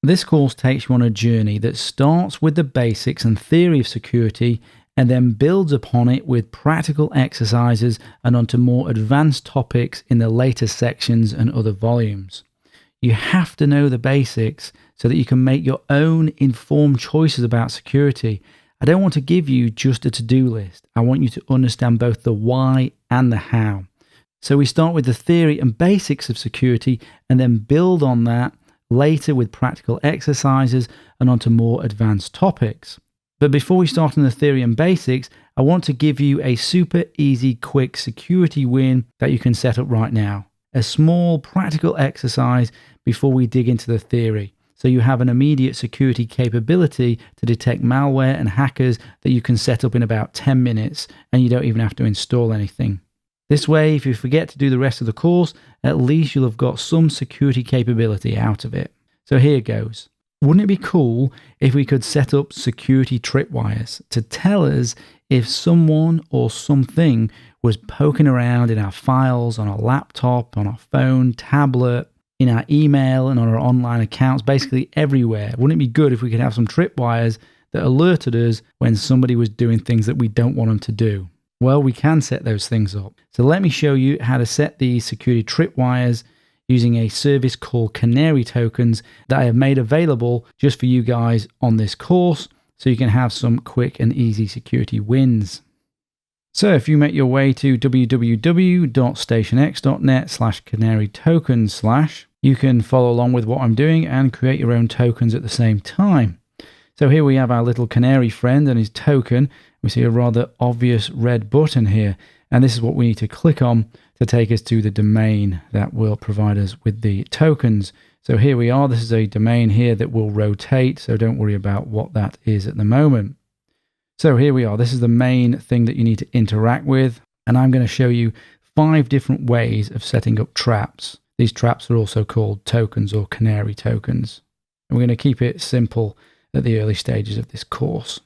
This course takes you on a journey that starts with the basics and theory of security and then builds upon it with practical exercises and onto more advanced topics in the later sections and other volumes. You have to know the basics so that you can make your own informed choices about security. I don't want to give you just a to-do list. I want you to understand both the why and the how. So we start with the theory and basics of security and then build on that later with practical exercises and onto more advanced topics. But before we start on the theory and basics, I want to give you a super easy, quick security win that you can set up right now. A small practical exercise before we dig into the theory. So you have an immediate security capability to detect malware and hackers that you can set up in about 10 minutes and you don't even have to install anything. This way, if you forget to do the rest of the course, at least you'll have got some security capability out of it. So here goes. Wouldn't it be cool if we could set up security tripwires to tell us if someone or something was poking around in our files, on our laptop, on our phone, tablet, in our email and on our online accounts, basically everywhere? Wouldn't it be good if we could have some tripwires that alerted us when somebody was doing things that we don't want them to do? Well, we can set those things up. So let me show you how to set these security tripwires using a service called Canary tokens that I have made available just for you guys on this course so you can have some quick and easy security wins. So if you make your way to www.stationx.net/canary tokens/, you can follow along with what I'm doing and create your own tokens at the same time. So here we have our little canary friend and his token. We see a rather obvious red button here, and this is what we need to click on to take us to the domain that will provide us with the tokens. So here we are. This is a domain here that will rotate, so don't worry about what that is at the moment. So here we are. This is the main thing that you need to interact with, and I'm going to show you 5 different ways of setting up traps. These traps are also called tokens or canary tokens. And we're going to keep it simple at the early stages of this course.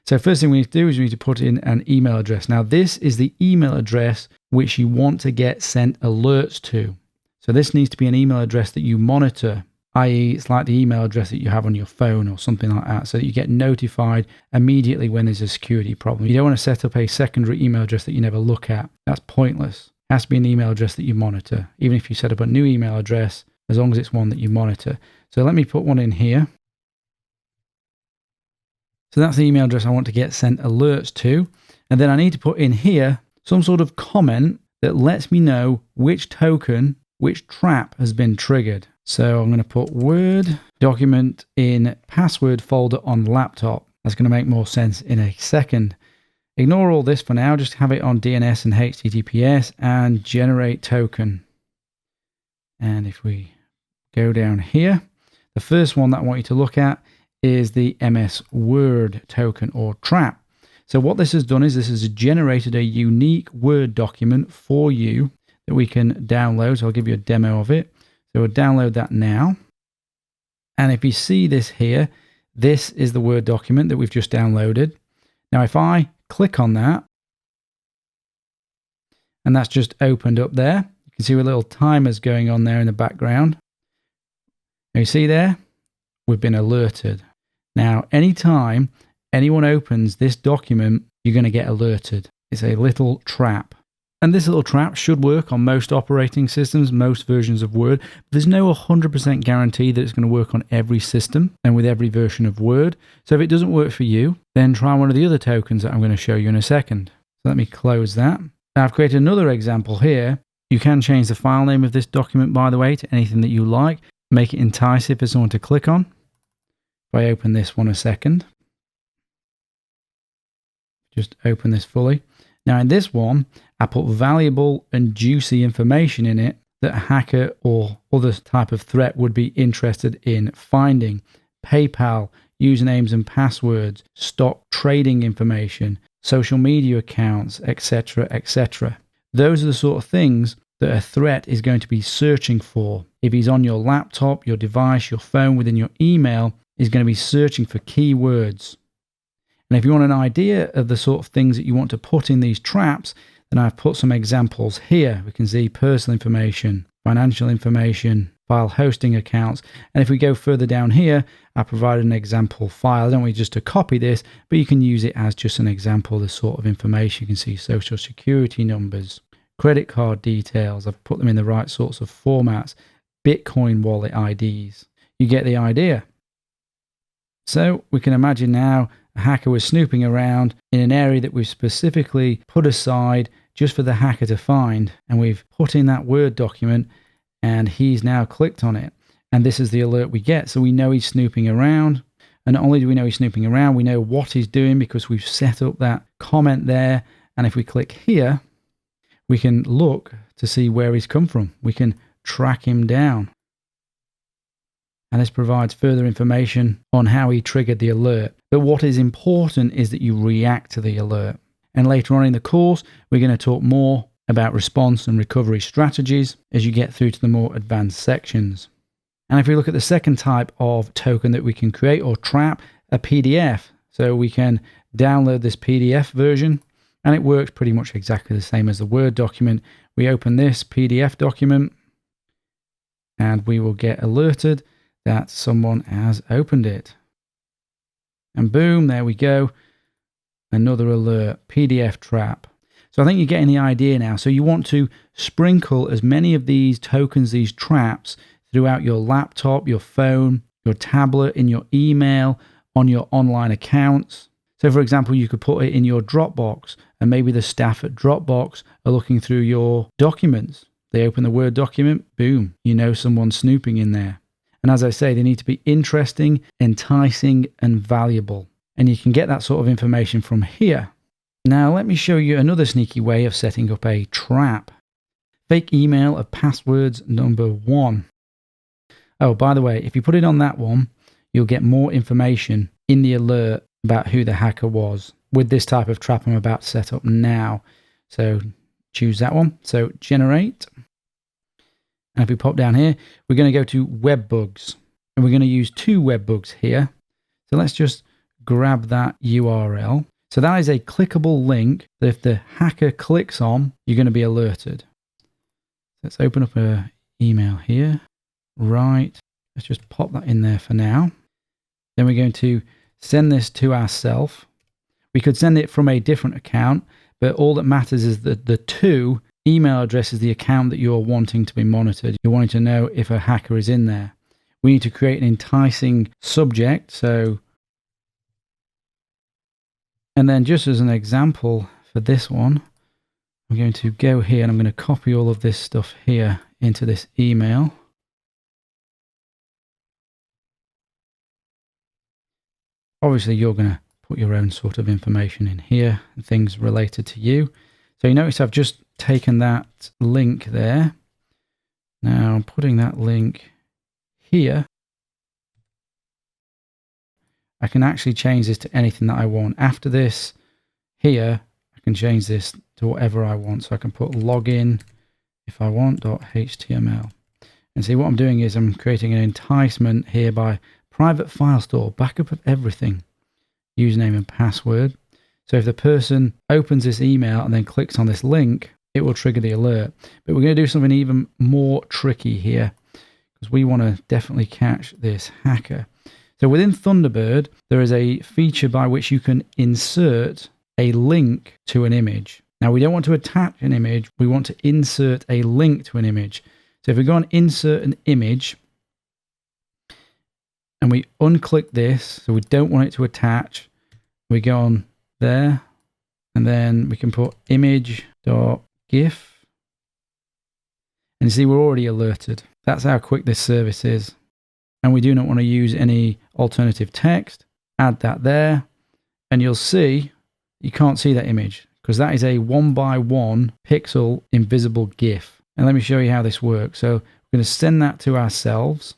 So first thing we need to do is we need to put in an email address. Now this is the email address which you want to get sent alerts to. So this needs to be an email address that you monitor, i.e. it's like the email address that you have on your phone or something like that, so that you get notified immediately when there's a security problem. You don't want to set up a secondary email address that you never look at. That's pointless. It has to be an email address that you monitor. Even if you set up a new email address, as long as it's one that you monitor. So let me put one in here. So that's the email address I want to get sent alerts to. And then I need to put in here some sort of comment that lets me know which token, which trap has been triggered. So I'm going to put Word document in password folder on laptop. That's going to make more sense in a second. Ignore all this for now. Just have it on DNS and HTTPS and generate token. And if we go down here, the first one that I want you to look at is the MS Word token or trap. So what this has done is this has generated a unique Word document for you that we can download. So I'll give you a demo of it. So we'll download that now. And if you see this here, this is the Word document that we've just downloaded. Now if I click on that, and that's just opened up there, you can see a little timer's going on there in the background. Now you see there, we've been alerted. Now, anytime anyone opens this document, you're going to get alerted. It's a little trap. And this little trap should work on most operating systems, most versions of Word. But there's no 100% guarantee that it's going to work on every system and with every version of Word. So if it doesn't work for you, then try one of the other tokens that I'm going to show you in a second. So let me close that. Now I've created another example here. You can change the file name of this document, by the way, to anything that you like. Make it enticing for someone to click on. If I open this one a second, just open this fully. Now in this one, I put valuable and juicy information in it that a hacker or other type of threat would be interested in finding. PayPal, usernames and passwords, stock trading information, social media accounts, etc., etc. Those are the sort of things that a threat is going to be searching for. If he's on your laptop, your device, your phone, within your email, he's going to be searching for keywords. And if you want an idea of the sort of things that you want to put in these traps, then I've put some examples here. We can see personal information, financial information, file hosting accounts. And if we go further down here, I provided an example file. I don't want you just to copy this, but you can use it as just an example of the sort of information. You can see social security numbers, credit card details. I've put them in the right sorts of formats, Bitcoin wallet IDs. You get the idea. So we can imagine now a hacker was snooping around in an area that we've specifically put aside just for the hacker to find. And we've put in that Word document and he's now clicked on it. And this is the alert we get. So we know he's snooping around. And not only do we know he's snooping around, we know what he's doing because we've set up that comment there. And if we click here, we can look to see where he's come from. We can track him down. And this provides further information on how he triggered the alert. But what is important is that you react to the alert. And later on in the course, we're going to talk more about response and recovery strategies as you get through to the more advanced sections. And if we look at the second type of token that we can create or trap, a PDF. So we can download this PDF version and it works pretty much exactly the same as the Word document. We open this PDF document and we will get alerted that someone has opened it. And boom, there we go. Another alert, PDF trap. So I think you're getting the idea now. So you want to sprinkle as many of these tokens, these traps, throughout your laptop, your phone, your tablet, in your email, on your online accounts. So for example, you could put it in your Dropbox and maybe the staff at Dropbox are looking through your documents. They open the Word document, boom, you know someone's snooping in there. And as I say, they need to be interesting, enticing, and valuable. And you can get that sort of information from here. Now, let me show you another sneaky way of setting up a trap. Fake email of passwords number 1. Oh, by the way, if you put it on that one, you'll get more information in the alert about who the hacker was with this type of trap I'm about to set up now. So choose that one. So generate. And if we pop down here, we're going to go to web bugs. And we're going to use 2 web bugs here. So let's just grab that URL. So that is a clickable link that if the hacker clicks on, you're going to be alerted. Let's open up an email here. Right. Let's just pop that in there for now. Then we're going to send this to ourselves. We could send it from a different account, but all that matters is that the 2 email address is the account that you're wanting to be monitored. You're wanting to know if a hacker is in there. We need to create an enticing subject. And then just as an example for this one, I'm going to go here and I'm going to copy all of this stuff here into this email. Obviously, you're going to put your own sort of information in here and things related to you. So you notice I've just taken that link there. Now I'm putting that link here. I can actually change this to anything that I want. After this, here, I can change this to whatever I want. So I can put login, if I want, .html. And see what I'm doing is I'm creating an enticement here by private file store, backup of everything, username and password. So if the person opens this email and then clicks on this link, it will trigger the alert. But we're going to do something even more tricky here because we want to definitely catch this hacker. So within Thunderbird, there is a feature by which you can insert a link to an image. Now, we don't want to attach an image. We want to insert a link to an image. So if we go on insert an image and we unclick this, so we don't want it to attach, we go on there and then we can put image.gif. And you see, we're already alerted. That's how quick this service is. And we do not want to use any alternative text. Add that there. And you'll see, you can't see that image because that is a 1x1 pixel invisible GIF. And let me show you how this works. So we're going to send that to ourselves.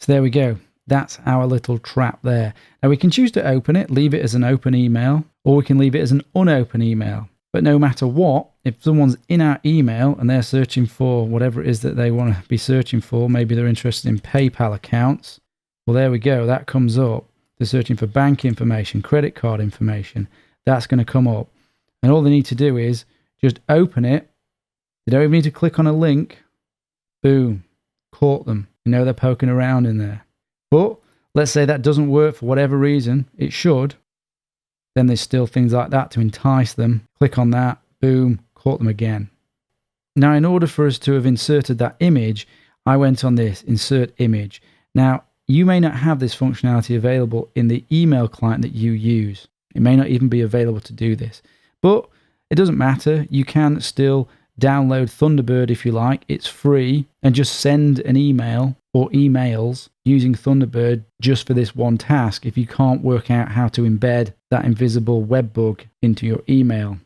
So there we go. That's our little trap there. Now we can choose to open it, leave it as an open email, or we can leave it as an unopened email. But no matter what, if someone's in our email and they're searching for whatever it is that they want to be searching for, maybe they're interested in PayPal accounts, well, there we go. That comes up. They're searching for bank information, credit card information. That's going to come up. And all they need to do is just open it. You don't even need to click on a link. Boom, caught them. You know they're poking around in there. But let's say that doesn't work for whatever reason. It should. Then there's still things like that to entice them. Click on that. Boom, caught them again. Now, in order for us to have inserted that image, I went on this, insert image. Now, you may not have this functionality available in the email client that you use. It may not even be available to do this. But it doesn't matter. You can still download Thunderbird if you like. It's free. And just send an email or emails using Thunderbird just for this one task if you can't work out how to embed that invisible web bug into your email.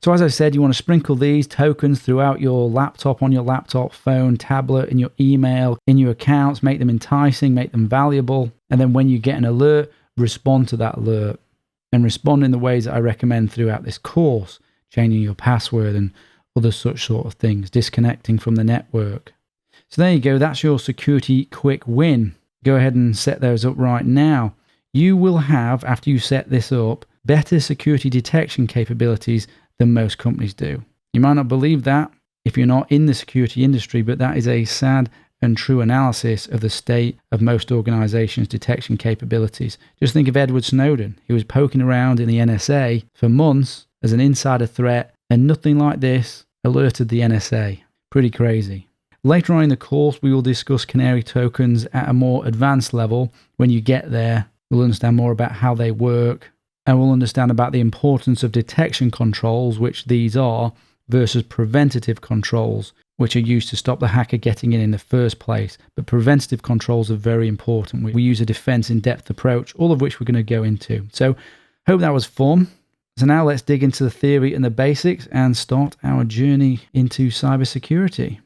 So as I said, you want to sprinkle these tokens throughout your laptop, on your laptop, phone, tablet, in your email, in your accounts, make them enticing, make them valuable. And then when you get an alert, respond to that alert. And respond in the ways that I recommend throughout this course, changing your password and other such sort of things, disconnecting from the network. So there you go, that's your security quick win. Go ahead and set those up right now. You will have, after you set this up, better security detection capabilities than most companies do. You might not believe that if you're not in the security industry, but that is a sad and true analysis of the state of most organizations' detection capabilities. Just think of Edward Snowden. He was poking around in the NSA for months as an insider threat, and nothing like this alerted the NSA. Pretty crazy. Later on in the course, we will discuss canary tokens at a more advanced level. When you get there, we'll understand more about how they work, and we'll understand about the importance of detection controls, which these are, versus preventative controls, which are used to stop the hacker getting in the first place. But preventative controls are very important. We use a defense in-depth approach, all of which we're going to go into. So hope that was fun. So now let's dig into the theory and the basics and start our journey into cybersecurity.